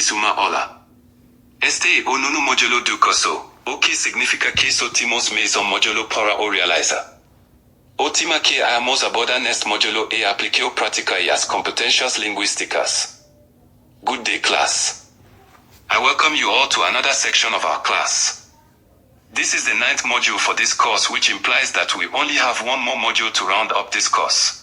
feliz uma hora. Este é o nono módulo do curso, o que significa que somos mais um módulo para o realizar. O tema que vamos abordar neste módulo é a aplicação prática e as competências linguísticas. Good day, class. I welcome you all to another section of our class. This is the 9th module for this course, which implies that we only have one more module to round up this course.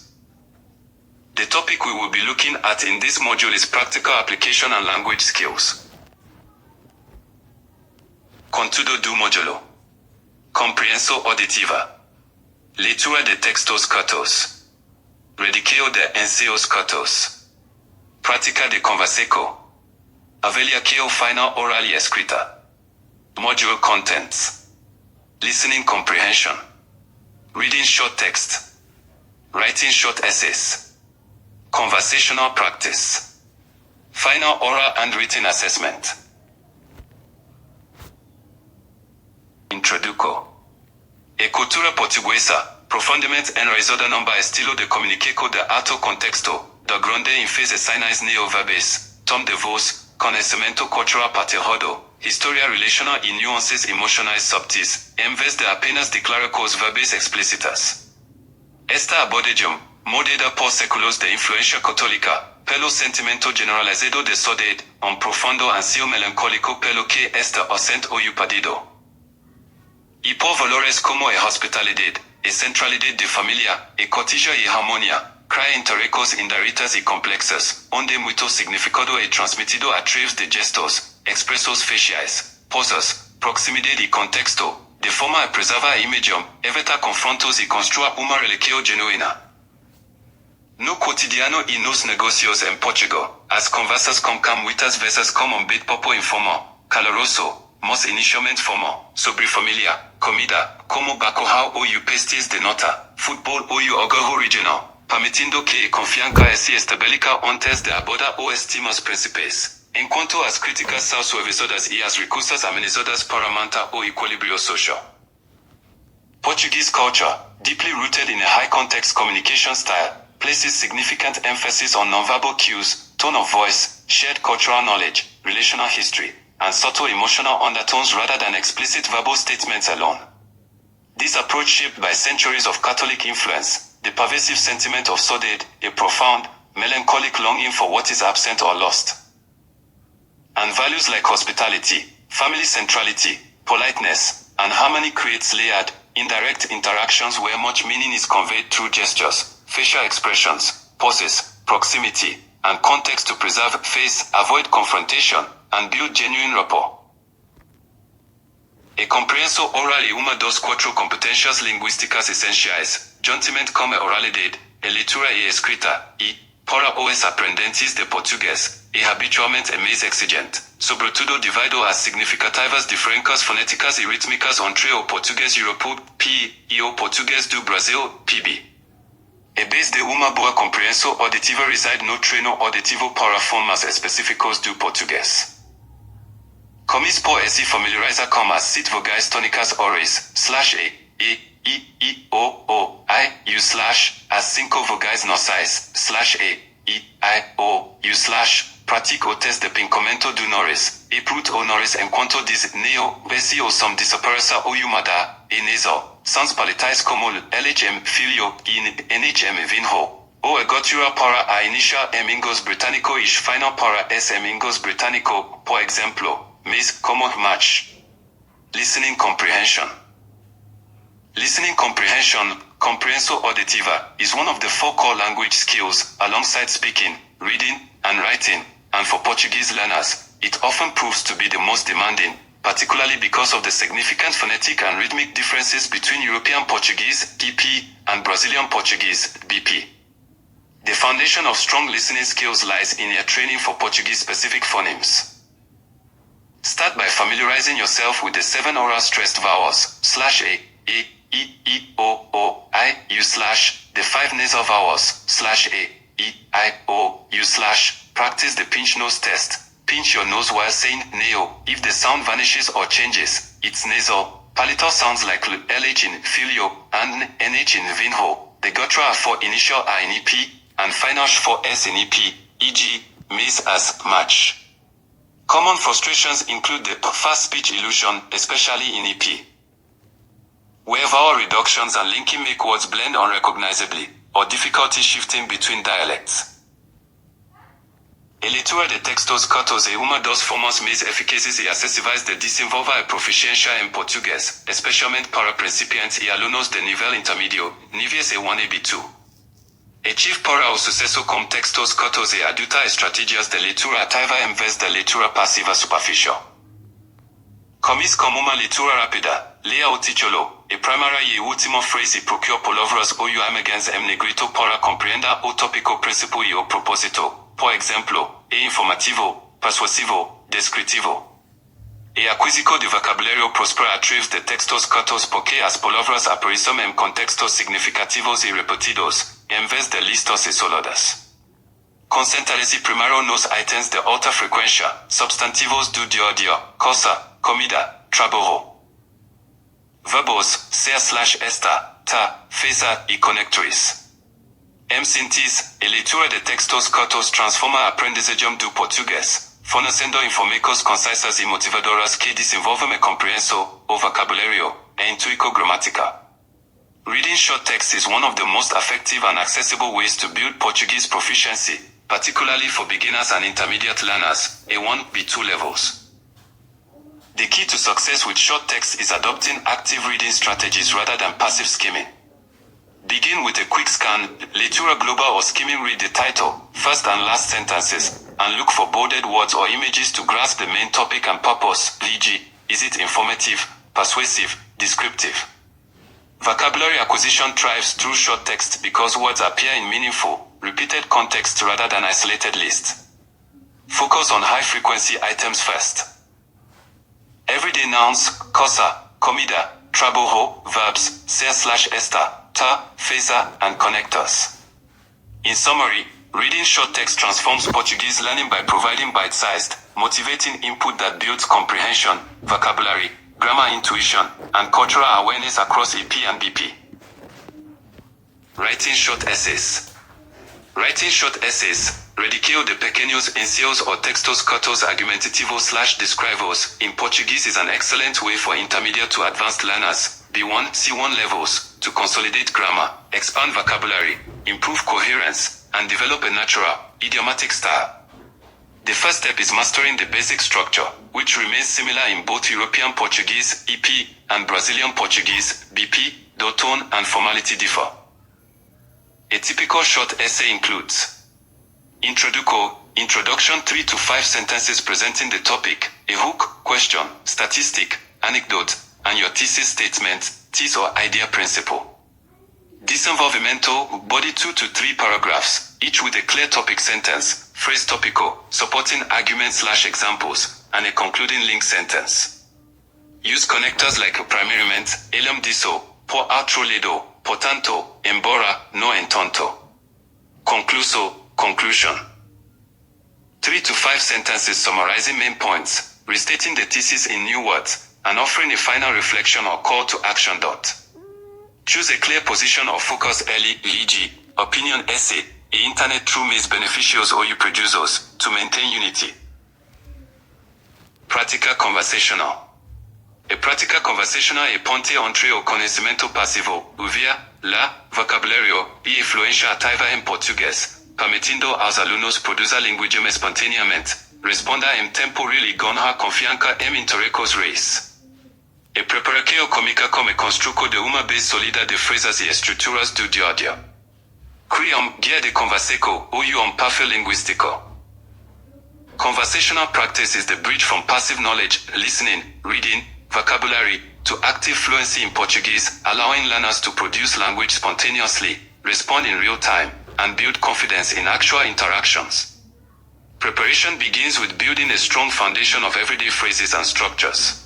The topic we will be looking at in this module is practical application and language skills. Conteúdo do módulo. Compreensão auditiva. Leitura de textos curtos. Redação de ensaios curtos. Prática de conversação. Avaliação final oral e escrita. Module contents. Listening comprehension. Reading short text. Writing short essays. Conversational practice. Final oral and written assessment. Introduco. A cultura portuguesa, profundamente enraizada no estilo de comunicar de alto contexto, da grande ênfase sinais neoverbais, tom de voz, conhecimento cultural partilhado, historia relacional e nuances emocionais subtis, em vez de apenas declarações verbais explícitas. Esta abordagem, moldada por séculos de influência católica, pelo sentimento generalizado de saudade, profundo ansio melancólico pelo que está ausente ou perdido. E por valores como a hospitalidade, a centralidade de família, a cortesia e harmonia, cria interrecos indiretas e complexas, onde muito significado é transmitido através de gestos, expressos faciais, poses, proximidade e contexto, de forma a preservar a imagem, evitar confrontos e construir uma relação genuína. No cotidiano e nos negócios em Portugal, as conversas comecam muitas vezes como bate-papo informal, caloroso, mas inicialmente formal, sobre família, comida, como bacalhau ou pastéis de nata, futebol ou o algo regional, permitindo que a confiança se estabeleça antes de abordar os temas principais, enquanto as críticas são suavizadas e as recusas amenizadas para manter o equilíbrio social. Portuguese culture, deeply rooted in a high-context communication style, places significant emphasis on nonverbal cues, tone of voice, shared cultural knowledge, relational history, and subtle emotional undertones rather than explicit verbal statements alone. This approach, shaped by centuries of Catholic influence, the pervasive sentiment of saudade, a profound, melancholic longing for what is absent or lost, and values like hospitality, family centrality, politeness, and harmony creates layered, indirect interactions where much meaning is conveyed through gestures, facial expressions, poses, proximity, and context to preserve face, avoid confrontation, and build genuine rapport. A compreensão oral é uma das quatro competências linguísticas essenciais, juntamente com a oralidade, a leitura e a escrita, e, para os aprendentes de português, é habitualmente a mais exigente, sobretudo devido às significativas diferenças fonéticas e rítmicas entre o português europeu, PI, e o português do Brasil, PB. A base de uma boa compreensão auditiva reside no treino auditivo para formas específicos do português. Começa por se familiarizar com as 7 vogais tônicas orais, /e, i, o, i, u/, as 5 vogais nasais, /e, i, o, u/, pratique o teste de pincamento do nariz, e prut o nariz enquanto diz neo, se o som desapareça ou umada, e nasal, sons palatais como LHM filho e NHM vinho, ou agotura para a inicial em inglês britânico e final para S em inglês britânico, por exemplo, mas como match. Listening comprehension. Listening comprehension, compreensão auditiva, is one of the 4 core language skills, alongside speaking, reading, and writing, and for Portuguese learners, it often proves to be the most demanding, particularly because of the significant phonetic and rhythmic differences between European Portuguese, EP, and Brazilian Portuguese, BP. The foundation of strong listening skills lies in your training for Portuguese-specific phonemes. Start by familiarizing yourself with the 7 oral stressed vowels, /a, i, o, i, u/, the 5 nasal vowels, /a, i, o, u/. Practice the pinch nose test. Pinch your nose while saying neo. If the sound vanishes or changes, it's nasal. Palatal sounds like LH in filio and NH in vinho. The guttural for initial R in EP and final for S in EP, e.g., miss as match. Common frustrations include the fast speech illusion, especially in EP, where vowel reductions and linking make words blend unrecognizably, or difficulty shifting between dialects. A leitura de textos curtos e uma das formas mais eficazes e acessíveis de desenvolver a proficiência em português, especialmente para principiantes e alunos de nível intermédio, níveis E1 e B2. Achieve para o sucesso com textos curtos e adota estratégias de leitura ativa em vez de leitura passiva superficial. Comece com uma leitura rápida, leia o título, e primeira e última frase procure palavras ou imagens em negrito para compreender o tópico principal e o propósito. Por exemplo, é informativo, persuasivo, descritivo. E aquisição de vocabulário próspera através de textos curtos porque as palavras aparecem em contextos significativos e repetidos, em vez de listas isoladas. Concentre-se primeiro nos itens de alta frequência, substantivos do dia a dia, coisa, comida, trabalho. Verbos, ser/estar, tá, feza e conectores. Em síntese, a leitura de textos curtos transforma a aprendizagem do português, fornecendo informações concisas e motivadoras que desenvolvem a compreensão, o vocabulário, e intuição gramática. Reading short text is one of the most effective and accessible ways to build Portuguese proficiency, particularly for beginners and intermediate learners, A1, B2 levels. The key to success with short text is adopting active reading strategies rather than passive skimming. Begin with a quick scan, leitura global or skimming read the title, first and last sentences, and look for bolded words or images to grasp the main topic and purpose, e.g., is it informative, persuasive, descriptive? Vocabulary acquisition thrives through short text because words appear in meaningful, repeated context rather than isolated lists. Focus on high-frequency items first. Everyday nouns, coisa, comida, trabalho, verbs, ser/estar, tá, feza, and connectors. In summary, reading short text transforms Portuguese learning by providing bite-sized, motivating input that builds comprehension, vocabulary, grammar intuition, and cultural awareness across EP and BP. Writing short essays. Writing short essays, redação de pequenos ensaios or textos curtos argumentativos/descritivos, in Portuguese is an excellent way for intermediate to advanced learners, B1, C1 levels, to consolidate grammar, expand vocabulary, improve coherence, and develop a natural, idiomatic style. The first step is mastering the basic structure, which remains similar in both European Portuguese, EP, and Brazilian Portuguese, BP, though tone and formality differ. A typical short essay includes introduction 3 to 5 sentences presenting the topic, a hook, question, statistic, anecdote, and your thesis statement, thesis or idea principle. Disinvolvimento, body 2 to 3 paragraphs, each with a clear topic sentence, phrase topical, supporting argument/examples, and a concluding link sentence. Use connectors like primeiramente, além disso, por outro lado, portanto, embora, no entanto. Concluso, conclusion. 3 to 5 sentences summarizing main points, restating the thesis in new words, and offering a final reflection or call to action. Choose a clear position or focus early, e.g., opinion essay, e internet through meus beneficios ou producers, to maintain unity. Prática conversational. A prática conversational é ponte entre o conhecimento passivo, ouvir, lá, vocabulário, e influência ativa em português, permitindo aos alunos produzir linguagem espontaneamente, responder em tempo real e ganhar confiança em interecos reis. E preparação cômica como construco de uma base sólida de frases e estruturas do dia a dia. Cria guia de conversação ou perfil linguístico. Conversational practice is the bridge from passive knowledge, listening, reading, vocabulary, to active fluency in Portuguese, allowing learners to produce language spontaneously, respond in real time, and build confidence in actual interactions. Preparation begins with building a strong foundation of everyday phrases and structures.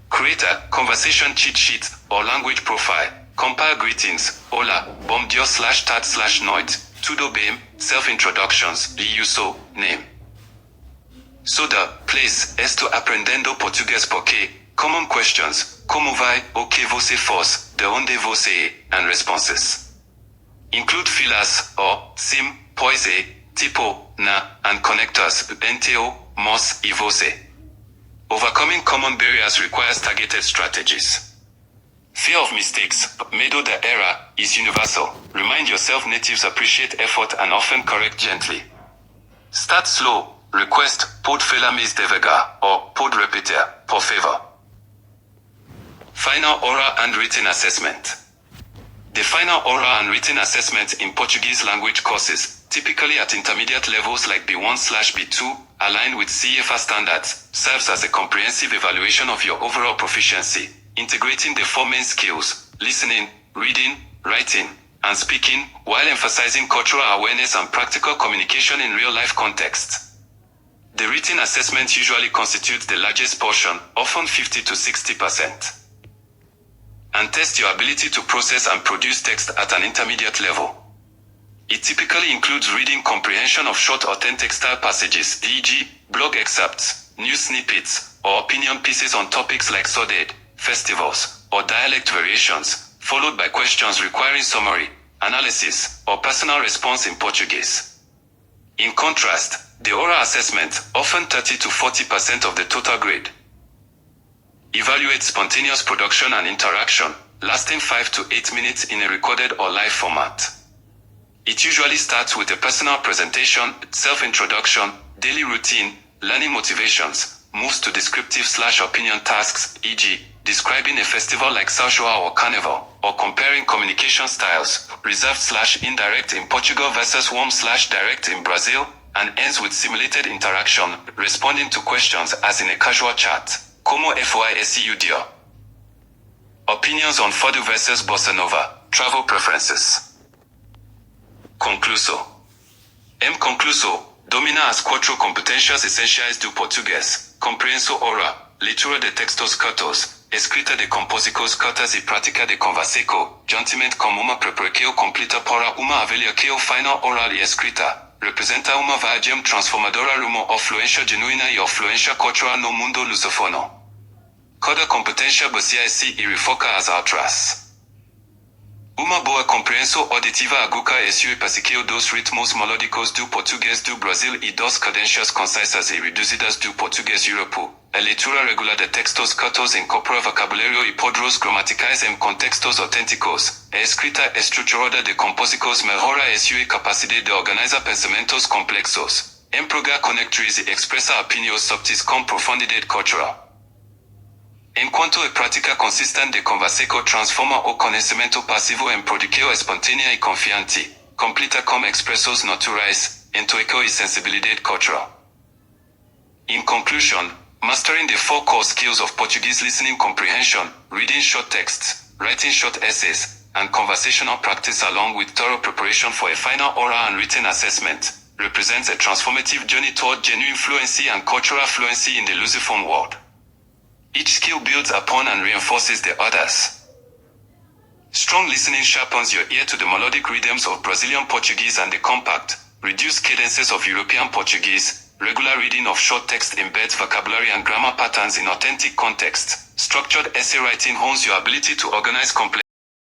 Create a conversation cheat sheet or language profile. Compile greetings, hola, bom dia/tad/noite, tudo bem, self-introductions, e uso, name. So the place, estou aprendendo português porque, common questions, como vai, o que você faz, de onde você é, and responses. Include filas, or, sim, pois é, tipo, na, and connectors, enteo, must, e você. Overcoming common barriers requires targeted strategies. Fear of mistakes, medo da error, is universal. Remind yourself natives appreciate effort and often correct gently. Start slow. Request, pode falar mais devagar, or pode repetir, por favor. Final oral and written assessment. The final oral and written assessment in Portuguese language courses, typically at intermediate levels like B1/B2, aligned with CEFA standards, serves as a comprehensive evaluation of your overall proficiency, integrating the four main skills: listening, reading, writing, and speaking, while emphasizing cultural awareness and practical communication in real-life contexts. The written assessment usually constitutes the largest portion, often 50 to 60%. And test your ability to process and produce text at an intermediate level. It typically includes reading comprehension of short authentic style passages, e.g., blog excerpts, news snippets, or opinion pieces on topics like sordid, festivals, or dialect variations, followed by questions requiring summary, analysis, or personal response in Portuguese. In contrast, the oral assessment, often 30 to 40% of the total grade, evaluates spontaneous production and interaction, lasting 5 to 8 minutes in a recorded or live format. It usually starts with a personal presentation, self-introduction, daily routine, learning motivations, moves to descriptive/opinion tasks, e.g., describing a festival like São João or Carnival, or comparing communication styles, reserved/indirect in Portugal versus warm/direct in Brazil, and ends with simulated interaction, responding to questions as in a casual chat. Como foi esse dia? Opinions on Fado versus Bossa Nova, travel preferences. Concluso. Concluso, domina as quatro competências essenciais do português: compreensão oral, leitura de textos curtos, escrita de compósicos curtas e prática de conversação, juntamente com uma preparação completa para uma avaliação final oral e escrita. Representa uma viagem transformadora rumo à fluência genuína e à fluência cultural no mundo lusofono. Cada competência baseia-se e refoca as outras. Uma boa compreensão auditiva aguça e passeio dos ritmos melódicos do português do Brasil e das cadências concisas e reduzidas do português europeu. A leitura regular de textos curtos incorpora vocabulário e padrões gramaticais em contextos autênticos. A escrita estruturada de compósicos melhora a sua capacidade de organizar pensamentos complexos. Emprega conectores e expressa opiniões subtis com profundidade cultural. Enquanto a prática consistente de conversação transforma o conhecimento passivo em produção espontânea e confiante, completa com expressões naturais, intuição e sensibilidade cultural. In conclusion, mastering the four core skills of Portuguese listening comprehension, reading short texts, writing short essays, and conversational practice along with thorough preparation for a final oral and written assessment, represents a transformative journey toward genuine fluency and cultural fluency in the Lusophone world. Each skill builds upon and reinforces the others. Strong listening sharpens your ear to the melodic rhythms of Brazilian Portuguese and the compact, reduced cadences of European Portuguese. Regular reading of short text embeds vocabulary and grammar patterns in authentic contexts. Structured essay writing hones your ability to organize complex